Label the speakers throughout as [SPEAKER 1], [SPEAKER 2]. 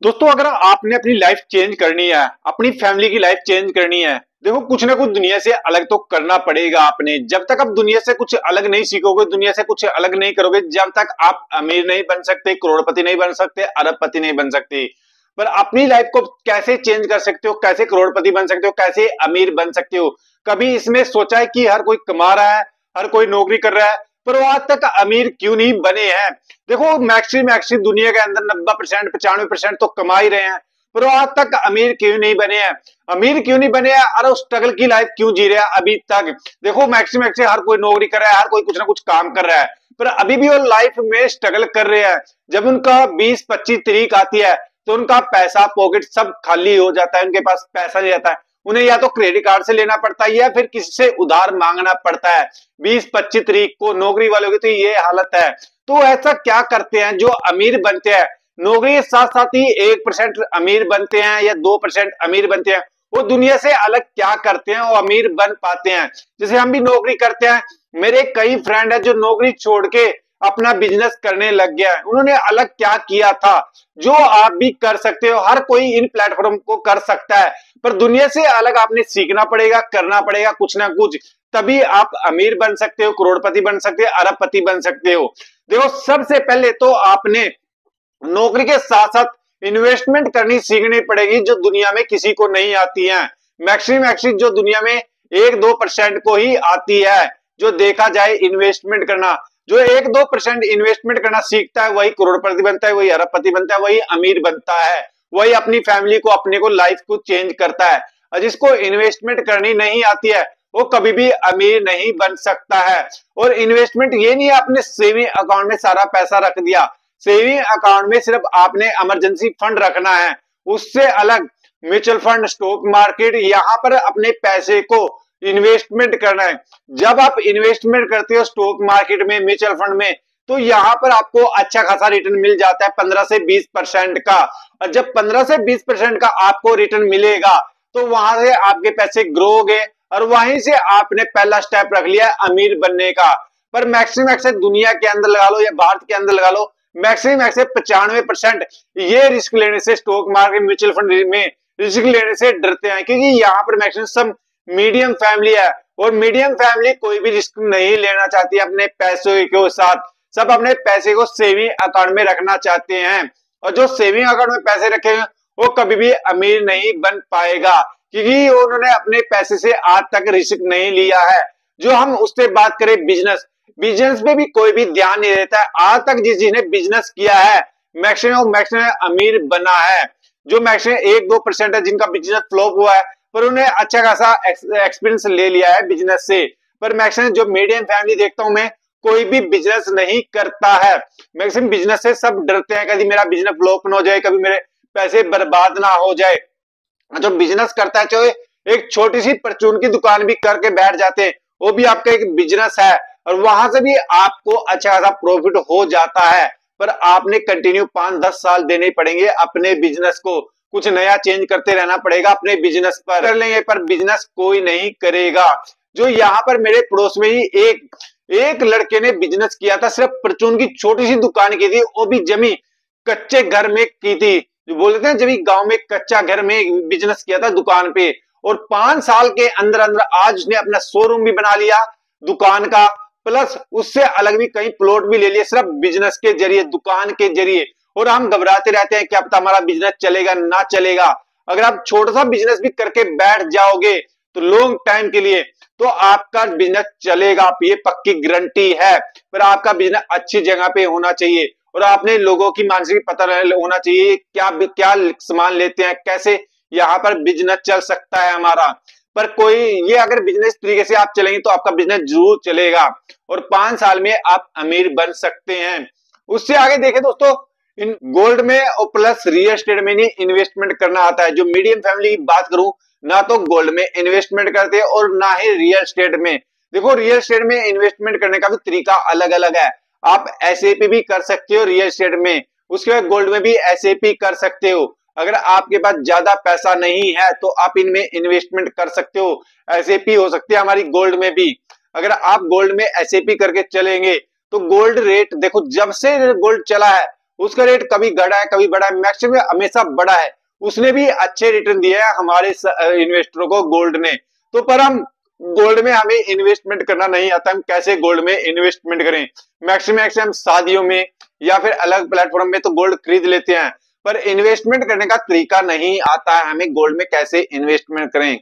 [SPEAKER 1] दोस्तों, अगर आपने अपनी लाइफ चेंज करनी है, अपनी फैमिली की लाइफ चेंज करनी है, देखो कुछ ना कुछ दुनिया से अलग तो करना पड़ेगा आपने। जब तक आप दुनिया से कुछ अलग नहीं सीखोगे, दुनिया से कुछ अलग नहीं करोगे, जब तक आप अमीर नहीं बन सकते, करोड़पति नहीं बन सकते, अरबपति नहीं बन सकते। पर अपनी लाइफ को कैसे चेंज कर सकते हो, कैसे करोड़पति बन सकते हो, कैसे अमीर बन सकते हो, कभी इसमें सोचा है कि हर कोई कमा रहा है, हर कोई नौकरी कर रहा है, पर वो आज तक अमीर क्यों नहीं बने हैं? देखो मैक्सी दुनिया के अंदर 90% 95% तो कमा ही रहे हैं, पर वो आज तक अमीर क्यों नहीं बने हैं? अमीर क्यों नहीं बने हैं और स्ट्रगल की लाइफ क्यों जी रहे हैं अभी तक? देखो मैक्सी हर कोई नौकरी कर रहा है, हर कोई कुछ ना कुछ काम कर रहा है, पर अभी भी वो लाइफ में स्ट्रगल कर रहे हैं। जब उनका 20-25 तारीख आती है तो उनका पैसा पॉकेट सब खाली हो जाता है, उनके पास पैसा नहीं रहता है। उन्हें या तो क्रेडिट कार्ड से लेना पड़ता है या फिर किसी से उधार मांगना पड़ता है। 20-25 तारीख को नौकरी वालों की तो ये हालत है। तो ऐसा क्या करते हैं जो अमीर बनते हैं? नौकरी के साथ साथ ही 1% अमीर बनते हैं या 2% अमीर बनते हैं। वो दुनिया से अलग क्या करते हैं वो अमीर बन पाते हैं? जैसे हम भी नौकरी करते हैं, मेरे कई फ्रेंड है जो नौकरी छोड़ के अपना बिजनेस करने लग गया है। उन्होंने अलग क्या किया था जो आप भी कर सकते हो? हर कोई इन प्लेटफॉर्म को कर सकता है, पर दुनिया से अलग आपने सीखना पड़ेगा, करना पड़ेगा कुछ ना कुछ, तभी आप अमीर बन सकते हो, करोड़पति बन सकते हो, अरबपति बन सकते हो। देखो सबसे पहले तो आपने नौकरी के साथ साथ इन्वेस्टमेंट करनी सीखनी पड़ेगी, जो दुनिया में किसी को नहीं आती है। मैक्सिम जो दुनिया में 1-2% को ही आती है। जो देखा जाए इन्वेस्टमेंट करना, जो 1-2% इन्वेस्टमेंट करना सीखता है वही करोड़पति बनता है, वही अरबपति बनता है, वही अमीर बनता है, वही अपनी फैमिली को, अपने को, लाइफ को चेंज करता है। और जिसको इन्वेस्टमेंट करनी नहीं आती है वो कभी भी अमीर नहीं बन सकता है। और इन्वेस्टमेंट ये नहीं है आपने सेविंग अकाउंट में सारा पैसा रख दिया। सेविंग अकाउंट में सिर्फ आपने इमरजेंसी फंड रखना है, उससे अलग म्यूचुअल फंड, स्टॉक मार्केट, यहाँ पर अपने पैसे को इन्वेस्टमेंट करना है। जब आप इन्वेस्टमेंट करते हो स्टॉक मार्केट में, म्यूचुअल फंड में, तो यहाँ पर आपको अच्छा खासा रिटर्न मिल जाता है 15 से 20% का। और जब 15 से 20% का आपको रिटर्न मिलेगा तो वहां से आपके पैसे ग्रो हो गए और वहीं से आपने पहला स्टेप रख लिया अमीर बनने का। पर मैक्सिमम दुनिया के अंदर लगा लो या भारत के अंदर लगा लो, मैक्सिमम 95% ये रिस्क लेने से, स्टॉक मार्केट, म्यूचुअल फंड में रिस्क लेने से डरते हैं, क्योंकि यहाँ पर मैक्सिमम सब मीडियम फैमिली है और मीडियम फैमिली कोई भी रिस्क नहीं लेना चाहती है अपने पैसों के साथ। सब अपने पैसे को सेविंग अकाउंट में रखना चाहते हैं, और जो सेविंग अकाउंट में पैसे रखेंगे वो कभी भी अमीर नहीं बन पाएगा, क्योंकि उन्होंने अपने पैसे से आज तक रिस्क नहीं लिया है। जो हम उससे बात करें बिजनेस, बिजनेस में भी कोई भी ध्यान नहीं देता है। आज तक जिसने बिजनेस किया है मैक्सिमम अमीर बना है। जो मैक्सिमम 1-2% है जिनका बिजनेस फ्लॉप हुआ है, पर उन्हें अच्छा खासा एक्सपीरियंस ले लिया है बिजनेस से। पर मैक्सिमम जो मीडियम फैमिली देखता हूं मैं, कोई भी बिजनेस नहीं करता है। मैक्सिमम बिजनेस से सब डरते हैं, कभी मेरा बिजनेस फ्लॉप ना हो जाए, कभी मेरे पैसे बर्बाद ना हो जाए। जो बिजनेस करता है, चाहे एक छोटी सी परचून की दुकान भी करके बैठ जाते हैं, वो भी आपका एक बिजनेस है और वहां से भी आपको अच्छा खासा प्रॉफिट हो जाता है। पर आपने कंटिन्यू 5-10 साल देने पड़ेंगे अपने बिजनेस को, कुछ नया चेंज करते रहना पड़ेगा अपने बिजनेस पर। कर लेंगे पर बिजनेस कोई नहीं करेगा। जो यहाँ पर मेरे पड़ोस में ही एक लड़के ने बिजनेस किया था, सिर्फ परचून की छोटी सी दुकान की थी, वो भी जमी कच्चे घर में की थी। जो बोलते हैं जब गांव में कच्चा घर में बिजनेस किया था दुकान पे, और 5 साल के अंदर अंदर आज उसने अपना शोरूम भी बना लिया दुकान का, प्लस उससे अलग भी कई प्लॉट भी ले लिए, सिर्फ बिजनेस के जरिए, दुकान के जरिए। और हम घबराते रहते हैं क्या पता हमारा बिजनेस चलेगा ना चलेगा। अगर आप छोटा सा बिजनेस भी करके बैठ जाओगे तो लॉन्ग टाइम के लिए, तो आपका बिजनेस चलेगा, ये पक्की गारंटी है। पर आपका बिजनेस अच्छी जगह पे होना चाहिए और आपने लोगों की मानसिक पता होना चाहिए क्या क्या सामान लेते हैं, कैसे यहाँ पर बिजनेस चल सकता है हमारा। पर कोई ये अगर बिजनेस तरीके से आप चलेंगे तो आपका बिजनेस जरूर चलेगा और 5 साल में आप अमीर बन सकते हैं। उससे आगे देखें दोस्तों, इन गोल्ड में और प्लस रियल एस्टेट में नहीं इन्वेस्टमेंट करना आता है। जो मीडियम फैमिली की बात करूं, ना तो गोल्ड में इन्वेस्टमेंट करते हैं और ना ही रियल एस्टेट में। देखो रियल एस्टेट में इन्वेस्टमेंट करने का भी तरीका अलग अलग है। आप एसआईपी भी कर सकते हो रियल एस्टेट में, उसके बाद गोल्ड में भी एसआईपी कर सकते हो। अगर आपके पास ज्यादा पैसा नहीं है तो आप इनमें इन्वेस्टमेंट कर सकते हो, एसआईपी हो सकती है हमारी गोल्ड में भी। अगर आप गोल्ड में एसआईपी करके चलेंगे तो गोल्ड रेट देखो, जब से गोल्ड चला है उसका रेट कभी घटा है कभी बढ़ा है, मैक्सिमम हमेशा बढ़ा है। उसने भी अच्छे रिटर्न दिए हैं हमारे इन्वेस्टरों को गोल्ड ने। तो पर हम गोल्ड में हमें इन्वेस्टमेंट करना नहीं आता, हम कैसे गोल्ड में इन्वेस्टमेंट करें। मैक्सिमम शादियों में या फिर अलग प्लेटफॉर्म में तो गोल्ड खरीद लेते हैं, पर इन्वेस्टमेंट करने का तरीका नहीं आता है हमें गोल्ड में कैसे इन्वेस्टमेंट करें।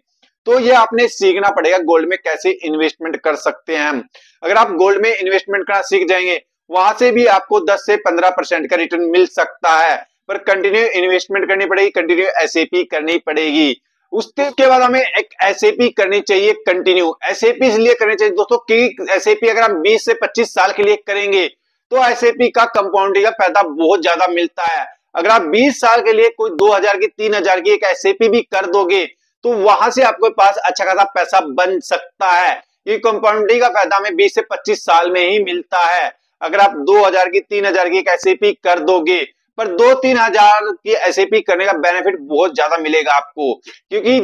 [SPEAKER 1] तो ये आपने सीखना पड़ेगा गोल्ड में कैसे इन्वेस्टमेंट कर सकते हैं हम। अगर आप गोल्ड में इन्वेस्टमेंट करना सीख जाएंगे, वहां से भी आपको 10 से 15% का रिटर्न मिल सकता है, पर कंटिन्यू इन्वेस्टमेंट करनी पड़ेगी, कंटिन्यू एसआईपी करनी पड़ेगी। उसके बाद हमें एक एसआईपी करनी चाहिए कंटिन्यू। एसआईपी इसलिए करनी चाहिए दोस्तों कि एसआईपी अगर हम 20 से 25 साल के लिए करेंगे तो एसआईपी का कंपाउंडिंग का फायदा बहुत ज्यादा मिलता है। अगर आप 20 साल के लिए कोई 2000 की 3000 की एक एसआईपी भी कर दोगे तो वहां से आपके पास अच्छा खासा पैसा बन सकता है। ये कंपाउंडिंग का फायदा हमें 20 से 25 साल में ही मिलता है। अगर आप 2000 की 3000 की एक एसआईपी कर दोगे, पर 2-3 हजार की एसआईपी करने का बेनिफिट बहुत ज्यादा मिलेगा आपको, क्योंकि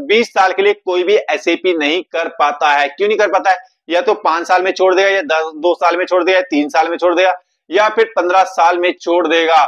[SPEAKER 1] 20 साल के लिए कोई भी एसआईपी नहीं कर पाता है। क्यों नहीं कर पाता है? या तो 5 साल में छोड़ देगा, या 2 साल में छोड़ देगा, 3 साल में छोड़ देगा, या फिर 15 साल में छोड़ देगा।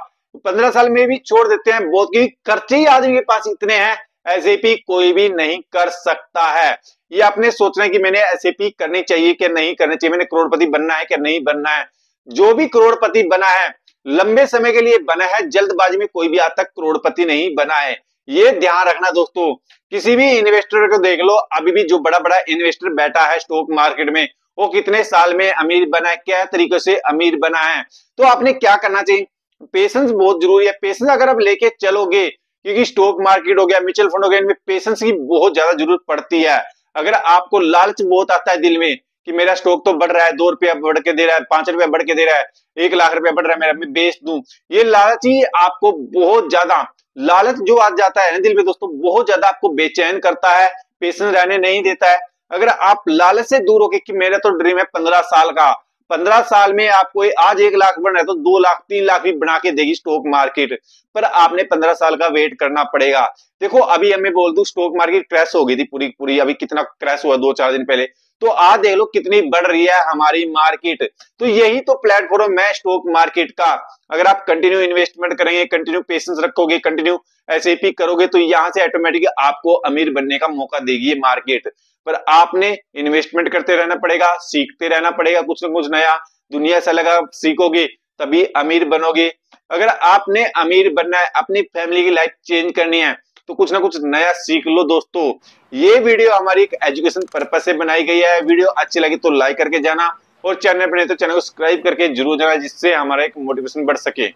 [SPEAKER 1] 15 साल में भी छोड़ देते हैं बहुत, की खर्चे ही आदमी के पास इतने हैं, एसआईपी कोई भी नहीं कर सकता है। ये आपने सोचना है कि मैंने एसआईपी करनी चाहिए कि नहीं करनी चाहिए, मैंने करोड़पति बनना है कि नहीं बनना है। जो भी करोड़पति बना है लंबे समय के लिए बना है, जल्दबाजी में कोई भी आज तक करोड़पति नहीं बना है। ये ध्यान रखना दोस्तों। किसी भी इन्वेस्टर को देख लो, अभी भी जो बड़ा बड़ा इन्वेस्टर बैठा है स्टॉक मार्केट में, वो कितने साल में अमीर बना है, क्या तरीके से अमीर बना है। तो आपने क्या करना चाहिए, पेशेंस बहुत जरूरी है। पेशेंस अगर आप लेके चलोगे, क्योंकि स्टॉक मार्केट हो गया, म्यूचुअल फंड हो गया, इनमें पेशेंस की बहुत ज्यादा जरूरत पड़ती है। अगर आपको लालच बहुत आता है दिल में कि मेरा स्टॉक तो बढ़ रहा है, 2 रुपया बढ़ के दे रहा है, 5 रुपया बढ़ के दे रहा है, 1 लाख रुपया बढ़ रहा है मेरा, मैं बेच दूं, ये लालच ही आपको बहुत ज्यादा, लालच जो आ जाता है ना दिल में दोस्तों, बहुत ज्यादा आपको बेचैन करता है, पेशेंस रहने नहीं देता है। अगर आप लालच से दूर होके कि मेरा तो ड्रीम है 15 साल का, 15 साल में आपको आज 1 लाख बन रहा है तो 2 लाख 3 लाख भी बना के देगी स्टॉक मार्केट, पर आपने 15 साल का वेट करना पड़ेगा। देखो अभी हमें बोल दूं स्टॉक मार्केट क्रैश हो गई थी पूरी पूरी, अभी कितना क्रैश हुआ 2-4 दिन पहले, तो आज देख लो कितनी बढ़ रही है हमारी मार्केट। तो यही तो प्लेटफॉर्म है स्टॉक मार्केट का। अगर आप कंटिन्यू इन्वेस्टमेंट करेंगे, कंटिन्यू पेशेंस रखोगे, कंटिन्यू एसआईपी करोगे, तो यहां से ऑटोमेटिक आपको अमीर बनने का मौका देगी ये मार्केट। पर आपने इन्वेस्टमेंट करते रहना पड़ेगा, सीखते रहना पड़ेगा, कुछ ना कुछ नया दुनिया से लगा सीखोगे तभी अमीर बनोगे। अगर आपने अमीर बनना है, अपनी फैमिली की लाइफ चेंज करनी है, तो कुछ ना कुछ नया सीख लो दोस्तों। ये वीडियो हमारी एक एजुकेशन पर्पज से बनाई गई है। वीडियो अच्छी लगी तो लाइक करके जाना, और चैनल पर नहीं तो चैनल को सब्सक्राइब करके जरूर जाना, जिससे हमारा एक मोटिवेशन बढ़ सके।